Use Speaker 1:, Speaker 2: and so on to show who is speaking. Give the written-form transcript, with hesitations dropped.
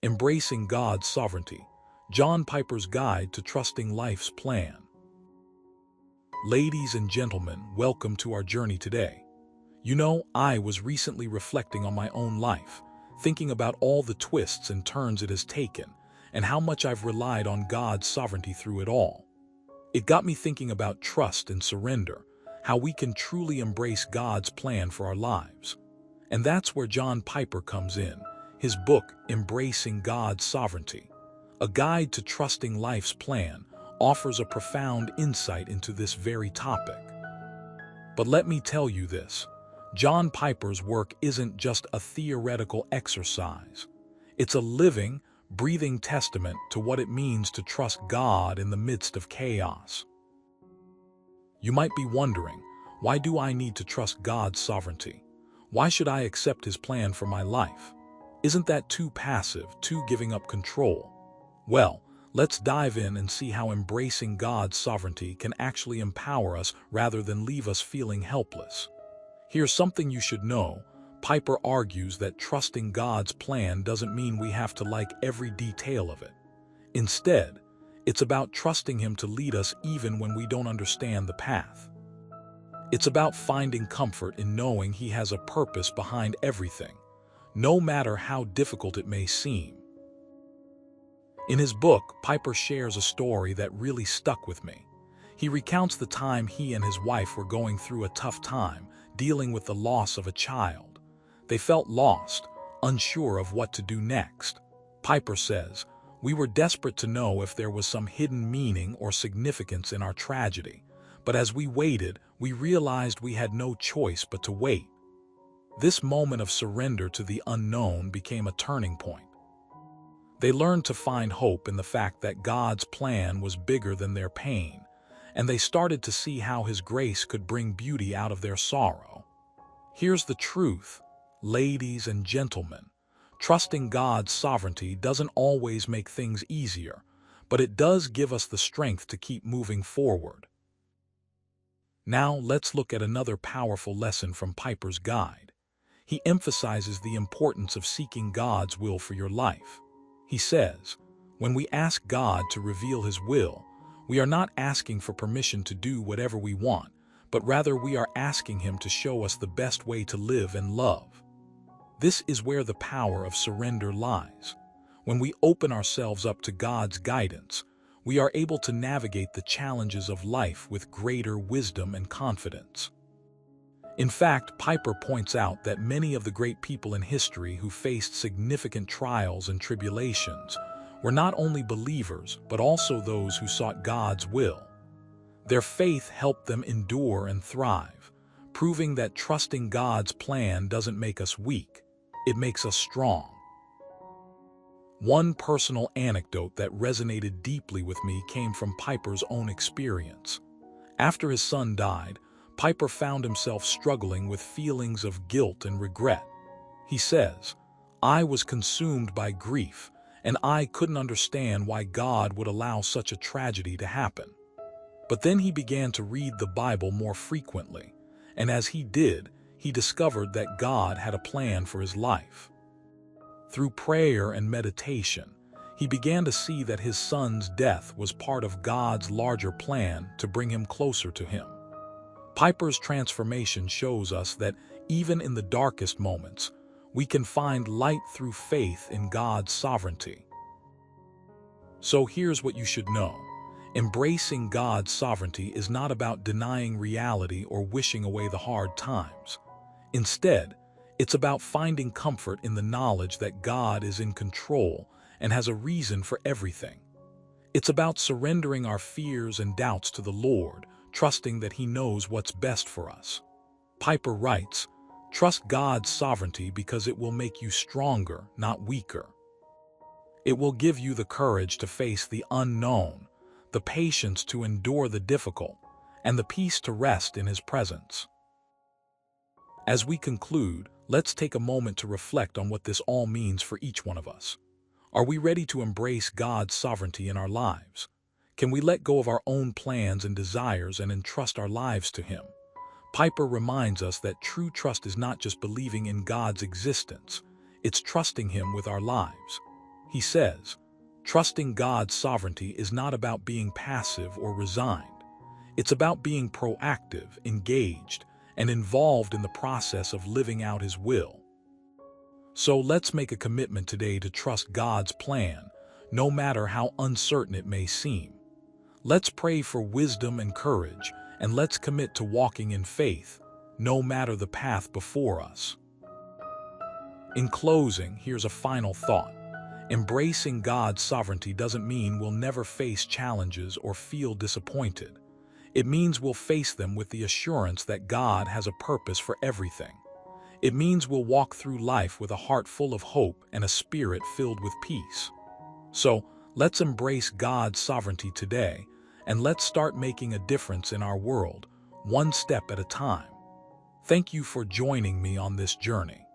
Speaker 1: Embracing God's Sovereignty, John Piper's Guide to Trusting Life's Plan. Ladies and gentlemen, welcome to our journey today. You know, I was recently reflecting on my own life, thinking about all the twists and turns it has taken, and how much I've relied on God's sovereignty through it all. It got me thinking about trust and surrender, how we can truly embrace God's plan for our lives. And that's where John Piper comes in. His book, Embracing God's Sovereignty, a guide to trusting life's plan, offers a profound insight into this very topic. But let me tell you this, John Piper's work isn't just a theoretical exercise. It's a living, breathing testament to what it means to trust God in the midst of chaos. You might be wondering, why do I need to trust God's sovereignty? Why should I accept His plan for my life? Isn't that too passive, too giving up control? Well, let's dive in and see how embracing God's sovereignty can actually empower us rather than leave us feeling helpless. Here's something you should know. Piper argues that trusting God's plan doesn't mean we have to like every detail of it. Instead, it's about trusting Him to lead us even when we don't understand the path. It's about finding comfort in knowing He has a purpose behind everything, no matter how difficult it may seem. In his book, Piper shares a story that really stuck with me. He recounts the time he and his wife were going through a tough time, dealing with the loss of a child. They felt lost, unsure of what to do next. Piper says, "We were desperate to know if there was some hidden meaning or significance in our tragedy, but as we waited, we realized we had no choice but to wait." This moment of surrender to the unknown became a turning point. They learned to find hope in the fact that God's plan was bigger than their pain, and they started to see how His grace could bring beauty out of their sorrow. Here's the truth, ladies and gentlemen. Trusting God's sovereignty doesn't always make things easier, but it does give us the strength to keep moving forward. Now let's look at another powerful lesson from Piper's guide. He emphasizes the importance of seeking God's will for your life. He says, when we ask God to reveal His will, we are not asking for permission to do whatever we want, but rather we are asking Him to show us the best way to live and love. This is where the power of surrender lies. When we open ourselves up to God's guidance, we are able to navigate the challenges of life with greater wisdom and confidence. In fact, Piper points out that many of the great people in history who faced significant trials and tribulations were not only believers, but also those who sought God's will. Their faith helped them endure and thrive, proving that trusting God's plan doesn't make us weak, it makes us strong. One personal anecdote that resonated deeply with me came from Piper's own experience. After his son died, Piper found himself struggling with feelings of guilt and regret. He says, "I was consumed by grief, and I couldn't understand why God would allow such a tragedy to happen." But then he began to read the Bible more frequently, and as he did, he discovered that God had a plan for his life. Through prayer and meditation, he began to see that his son's death was part of God's larger plan to bring him closer to Him. Piper's transformation shows us that even in the darkest moments, we can find light through faith in God's sovereignty. So here's what you should know. Embracing God's sovereignty is not about denying reality or wishing away the hard times. Instead, it's about finding comfort in the knowledge that God is in control and has a reason for everything. It's about surrendering our fears and doubts to the Lord, trusting that He knows what's best for us. Piper writes, "Trust God's sovereignty because it will make you stronger, not weaker. It will give you the courage to face the unknown, the patience to endure the difficult, and the peace to rest in His presence." As we conclude, let's take a moment to reflect on what this all means for each one of us. Are we ready to embrace God's sovereignty in our lives? Can we let go of our own plans and desires and entrust our lives to Him? Piper reminds us that true trust is not just believing in God's existence, it's trusting Him with our lives. He says, trusting God's sovereignty is not about being passive or resigned. It's about being proactive, engaged, and involved in the process of living out His will. So let's make a commitment today to trust God's plan, no matter how uncertain it may seem. Let's pray for wisdom and courage, and let's commit to walking in faith, no matter the path before us. In closing, here's a final thought. Embracing God's sovereignty doesn't mean we'll never face challenges or feel disappointed. It means we'll face them with the assurance that God has a purpose for everything. It means we'll walk through life with a heart full of hope and a spirit filled with peace. So, let's embrace God's sovereignty today, and let's start making a difference in our world, one step at a time. Thank you for joining me on this journey.